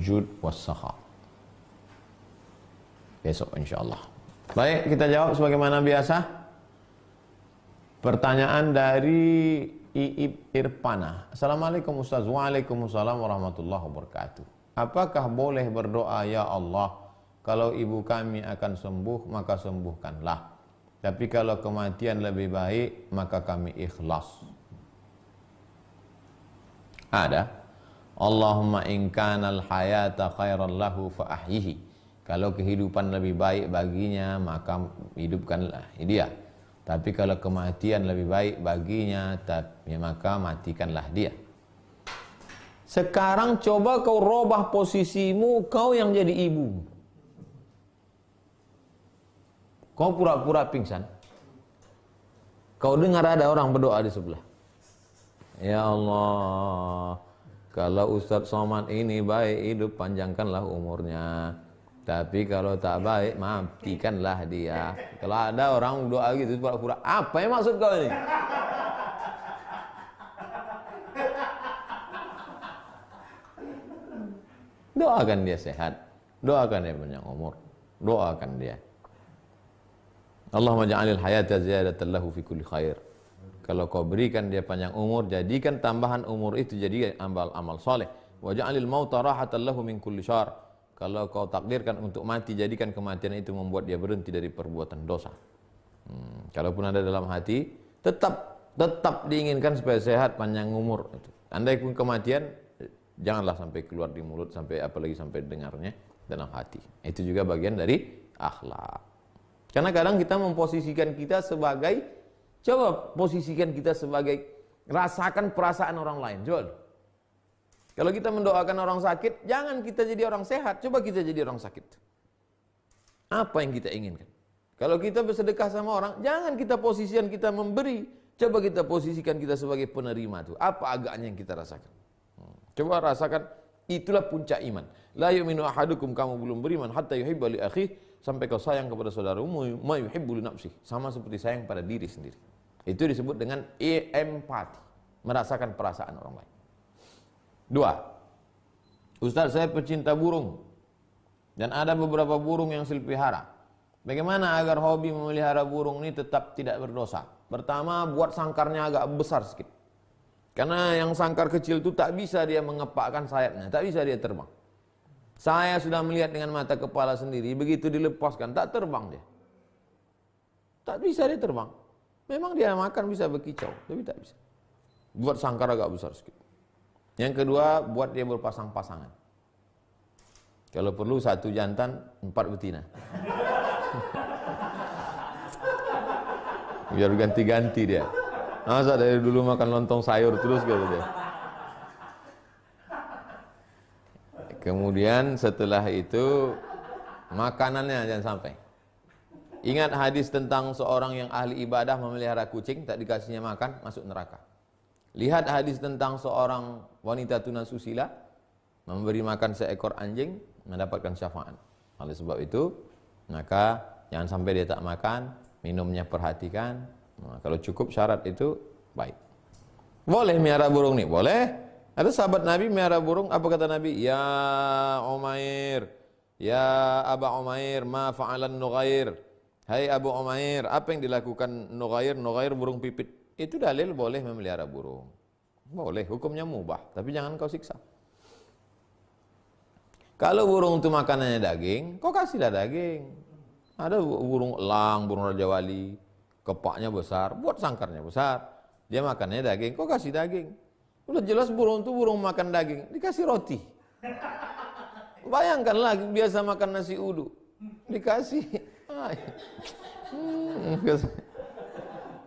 jud was-sakha. Besok insyaallah. Baik, kita jawab sebagaimana biasa. Pertanyaan dari Iib Irpana. Assalamualaikum Ustaz. Waalaikumsalam warahmatullahi wabarakatuh. Apakah boleh berdoa, ya Allah, kalau ibu kami akan sembuh, maka sembuhkanlah. Tapi kalau kematian lebih baik, maka kami ikhlas. Ada. Allahumma in kanal hayata khairan lahu fa ahyihi. Kalau kehidupan lebih baik baginya, maka hidupkanlah dia. Tapi kalau kematian lebih baik baginya, maka matikanlah dia. Sekarang coba kau robah posisimu, kau yang jadi ibu. Kau pura-pura pingsan. Kau dengar ada orang berdoa di sebelah. Ya Allah, kalau Ustadz Somad ini baik hidup, panjangkanlah umurnya. Tapi kalau tak baik, matikanlah dia. Kalau ada orang doa gitu pura-pura, apa yang maksud kau ini? Doakan dia sehat, doakan dia panjang umur, doakan dia. Allahumma ja'alil hayata ziyadatan lahu fi kulli khair. Kalau kau berikan dia panjang umur, jadikan tambahan umur itu jadi amal soleh. Wa ja'alil mauta rahatan lahu min kulli syarr. Kalau kau takdirkan untuk mati, jadikan kematian itu membuat dia berhenti dari perbuatan dosa. Kalaupun ada dalam hati, tetap diinginkan supaya sehat, panjang umur. Andai pun kematian, janganlah sampai keluar di mulut, sampai apalagi sampai dengarnya dalam hati. Itu juga bagian dari akhlak. Karena kadang kita memposisikan kita sebagai, coba posisikan kita sebagai, rasakan perasaan orang lain. Coba. Kalau kita mendoakan orang sakit, jangan kita jadi orang sehat, coba kita jadi orang sakit. Apa yang kita inginkan? Kalau kita bersedekah sama orang, jangan kita posisikan kita memberi, coba kita posisikan kita sebagai penerima itu. Apa agaknya yang kita rasakan? Coba rasakan, itulah puncak iman. La yu'minu ahadukum, kamu belum beriman hatta yuhibba li akhihi, sampai kau sayang kepada saudaramu ma yuhibbu li nafsihi, sama seperti sayang pada diri sendiri. Itu disebut dengan empati, merasakan perasaan orang lain. 2. Ustaz, saya pecinta burung dan ada beberapa burung yang saya pelihara. Bagaimana agar hobi memelihara burung ini tetap tidak berdosa? Pertama, buat sangkarnya agak besar sedikit. Karena yang sangkar kecil itu tak bisa dia mengepakkan sayapnya, tak bisa dia terbang. Saya sudah melihat dengan mata kepala sendiri, begitu dilepaskan tak terbang dia. Tak bisa dia terbang. Memang dia makan bisa berkicau, tapi tak bisa. Buat sangkar agak besar sedikit. Yang kedua, buat dia berpasang-pasangan. Kalau perlu 1 jantan, 4 betina. Biar ganti-ganti dia. Masa dari dulu makan lontong sayur terus gitu dia. Kemudian setelah itu makanannya jangan sampai. Ingat hadis tentang seorang yang ahli ibadah memelihara kucing, tak dikasihnya makan, masuk neraka. Lihat hadis tentang seorang wanita tunasusila memberi makan seekor anjing, mendapatkan syafaat. Oleh sebab itu, maka jangan sampai dia tak makan, minumnya perhatikan. Nah, kalau cukup syarat itu baik. Boleh miara burung nih, boleh. Ada sahabat Nabi miara burung, apa kata Nabi? Ya Umair, ya Aba Umair, ma fa'alan Nughair. Hai Abu Umair, apa yang dilakukan Nughair? Nughair burung pipit. Itu dalil boleh memelihara burung. Boleh, hukumnya mubah, tapi jangan kau siksa. Kalau burung itu makanannya daging, kau kasihlah daging. Ada burung elang, burung Raja Wali, kepaknya besar, buat sangkarnya besar. Dia makannya daging, kau kasih daging. Udah jelas burung itu burung makan daging, dikasih roti. Bayangkanlah biasa makan nasi uduk, dikasih.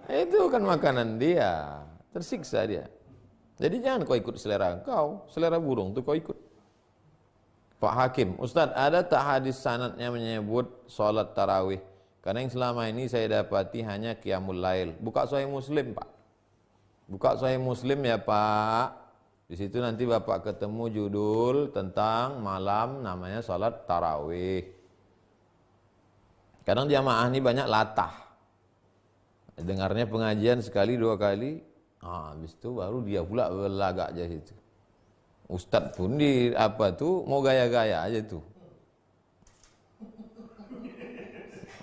Itu kan makanan dia, tersiksa dia. Jadi jangan kau ikut selera kau, selera burung itu kau ikut. Pak Hakim, Ustaz, ada tak hadis sanadnya menyebut sholat tarawih? Karena yang selama ini saya dapati hanya qiyamul lail. Buka Sahih Muslim, Pak. Buka Sahih Muslim ya, Pak. Di situ nanti Bapak ketemu judul tentang malam namanya sholat tarawih. Kadang jamaah ini banyak latah. Dengarnya pengajian sekali 2 kali, habis itu baru dia pula berlagak aja situ. Ustadz pun di apa tuh mau gaya-gaya aja tuh.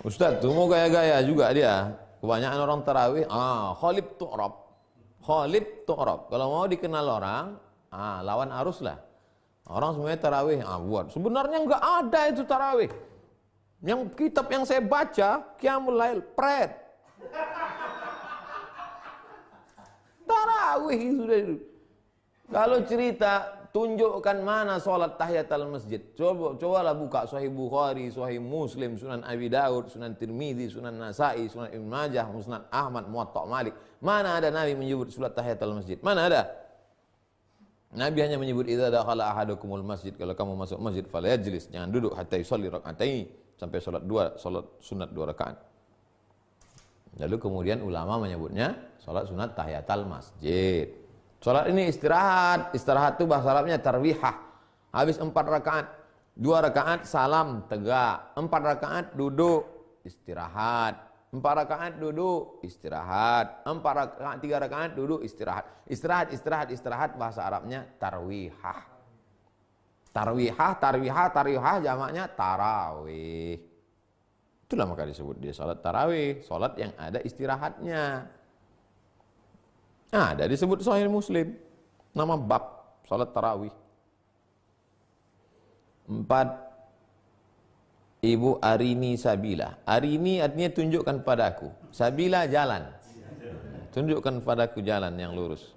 Ustadz tuh mau gaya-gaya juga dia. Kebanyakan orang tarawih, khalib tu'rab. Khalib tu'rab. Kalau mau dikenal orang, lawan arus lah. Orang semuanya tarawih, buat. Sebenarnya enggak ada itu tarawih. Yang kitab yang saya baca, Qiyamul Lail, pret. Tarawih sudah itu. Kalau cerita, tunjukkan mana sholat tahiyatul masjid. Cobalah buka Sahih Bukhari, Sahih Muslim, Sunan Abi Daud, Sunan Tirmidzi, Sunan Nasa'i, Sunan Ibn Majah, Musnad Ahmad, Muwatta Malik. Mana ada Nabi menyebut sholat tahiyatul masjid? Mana ada? Nabi hanya menyebut idza dakhala ahadukumul masjid, kalau kamu masuk masjid falyajlis, jangan duduk hatta yusalli rak'ataini, sampai salat sunat 2 rakaat. Lalu kemudian ulama menyebutnya salat sunat tahiyatul masjid. Salat ini istirahat itu bahasa Arabnya tarwihah. Habis 4 rakaat, 2 rakaat salam tegak, 4 rakaat duduk istirahat. 4 rakaat duduk istirahat, 4 rakaat 3 rakaat duduk istirahat. Istirahat bahasa Arabnya tarwihah. Tarwihah jamaknya tarawih. Itulah maka disebut dia salat tarawih, salat yang ada istirahatnya. Ada disebut Sahih Muslim, nama bab salat tarawih. 4. Ibu arini sabila. Arini artinya tunjukkan padaku. Sabila jalan. Tunjukkan padaku jalan yang lurus.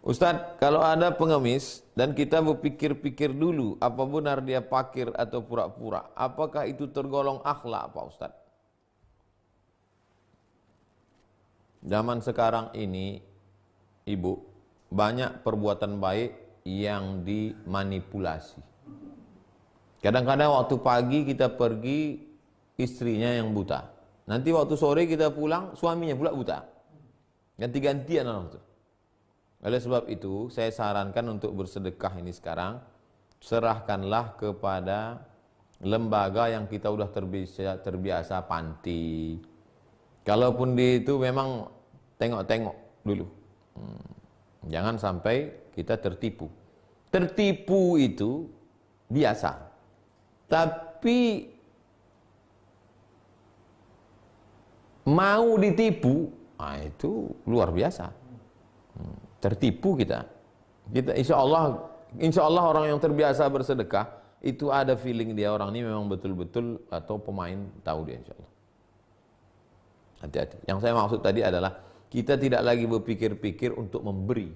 Ustadz, kalau ada pengemis dan kita berpikir-pikir dulu apa benar dia pakir atau pura-pura, apakah itu tergolong akhlak Pak Ustadz? Zaman sekarang ini, Ibu, banyak perbuatan baik yang dimanipulasi. Kadang-kadang waktu pagi kita pergi, istrinya yang buta. Nanti waktu sore kita pulang, suaminya pula buta. Ganti-gantian orang itu. Oleh sebab itu, saya sarankan untuk bersedekah ini sekarang, serahkanlah kepada lembaga yang kita udah terbiasa panti. Kalaupun di itu memang tengok-tengok dulu. Jangan sampai kita tertipu. Tertipu itu biasa. Tapi mau ditipu, itu luar biasa. Tertipu kita. Insya Allah orang yang terbiasa bersedekah itu ada feeling dia orang ini memang betul-betul atau pemain tahu dia insya Allah. Hati-hati. Yang saya maksud tadi adalah kita tidak lagi berpikir-pikir untuk memberi.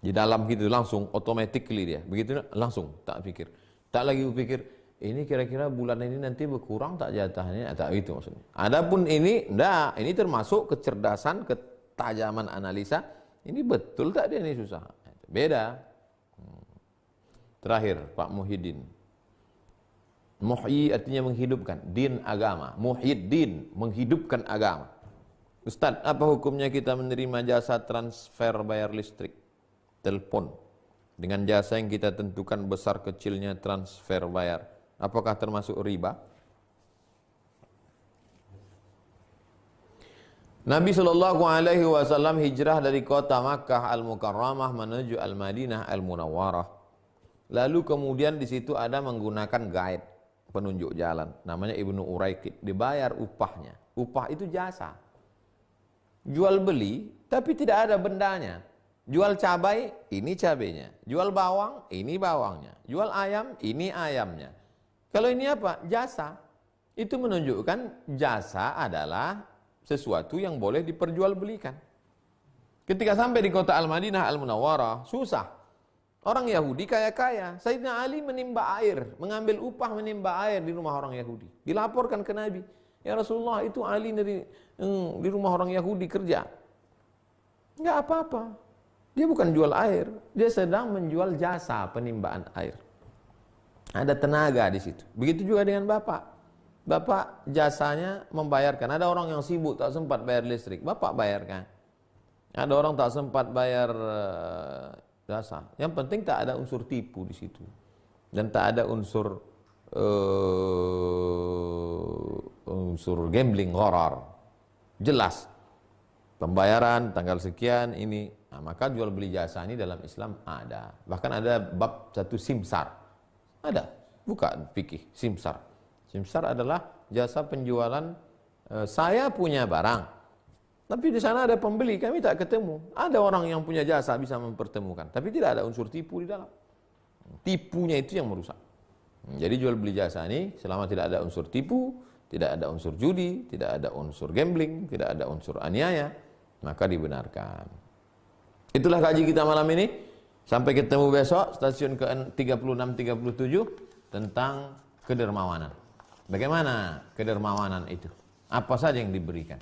Di dalam gitu langsung automatically dia. Begitu langsung tak pikir. Tak lagi berpikir, ini kira-kira bulan ini nanti berkurang tak jatahnya, tak itu maksudnya. Adapun ini, enggak, ini termasuk kecerdasan, ketajaman analisa. Ini betul tak dia ini susah? Beda. Terakhir, Pak Muhyiddin. Muhyi artinya menghidupkan, din agama. Muhyiddin, menghidupkan agama. Ustadz, apa hukumnya kita menerima jasa transfer bayar listrik, telepon? Dengan jasa yang kita tentukan besar kecilnya transfer bayar, apakah termasuk riba? Nabi SAW hijrah dari kota Makkah Al-Mukarramah menuju Al-Madinah Al-Munawwarah. Lalu kemudian di situ ada menggunakan guide, penunjuk jalan, namanya Ibnu Uraikid, dibayar upahnya. Upah itu jasa. Jual beli tapi tidak ada bendanya. Jual cabai, ini cabainya. Jual bawang, ini bawangnya. Jual ayam, ini ayamnya. Kalau ini apa? Jasa. Itu menunjukkan jasa adalah sesuatu yang boleh diperjualbelikan. Ketika sampai di kota Al-Madinah Al-Munawwarah, susah. Orang Yahudi kaya-kaya. Sayyidina Ali menimba air, mengambil upah menimba air di rumah orang Yahudi. Dilaporkan ke Nabi. Ya Rasulullah, itu Ali di rumah orang Yahudi kerja. Enggak apa-apa. Dia bukan jual air, dia sedang menjual jasa penimbaan air. Ada tenaga di situ. Begitu juga dengan Bapak. Bapak jasanya membayarkan. Ada orang yang sibuk tak sempat bayar listrik, Bapak bayarkan. Ada orang tak sempat bayar jasa. Yang penting tak ada unsur tipu di situ. Dan tak ada unsur gambling, gharar. Jelas. pembayaran tanggal sekian ini. Nah, maka jual beli jasa ini dalam Islam ada. Bahkan ada bab satu simsar. Ada. Bukan fikih simsar. Simsar adalah jasa penjualan saya punya barang. Tapi di sana ada pembeli, kami tak ketemu. Ada orang yang punya jasa bisa mempertemukan, tapi tidak ada unsur tipu di dalam. Tipunya itu yang merusak. Jadi jual beli jasa ini selama tidak ada unsur tipu, tidak ada unsur judi, tidak ada unsur gambling, tidak ada unsur aniaya, maka dibenarkan. Itulah kaji kita malam ini. Sampai ketemu besok, stasiun ke-36-37 tentang kedermawanan. Bagaimana kedermawanan itu? Apa saja yang diberikan?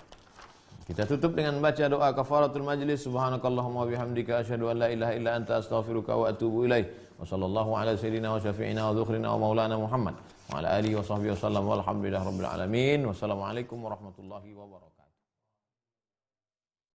Kita tutup dengan baca doa kafaratul majlis. Subhanakallahumma bihamdika asyhadu an la ilaha illa anta astaghfiruka wa atubu ilaik. Wa sallallahu ala sayyidina wa syafi'ina wa dzukhrina wa maulana Muhammad wa ala alihi wa sahbihi wasallam walhamdulillahi rabbil alamin. Wassalamualaikum warahmatullahi wabarakatuh.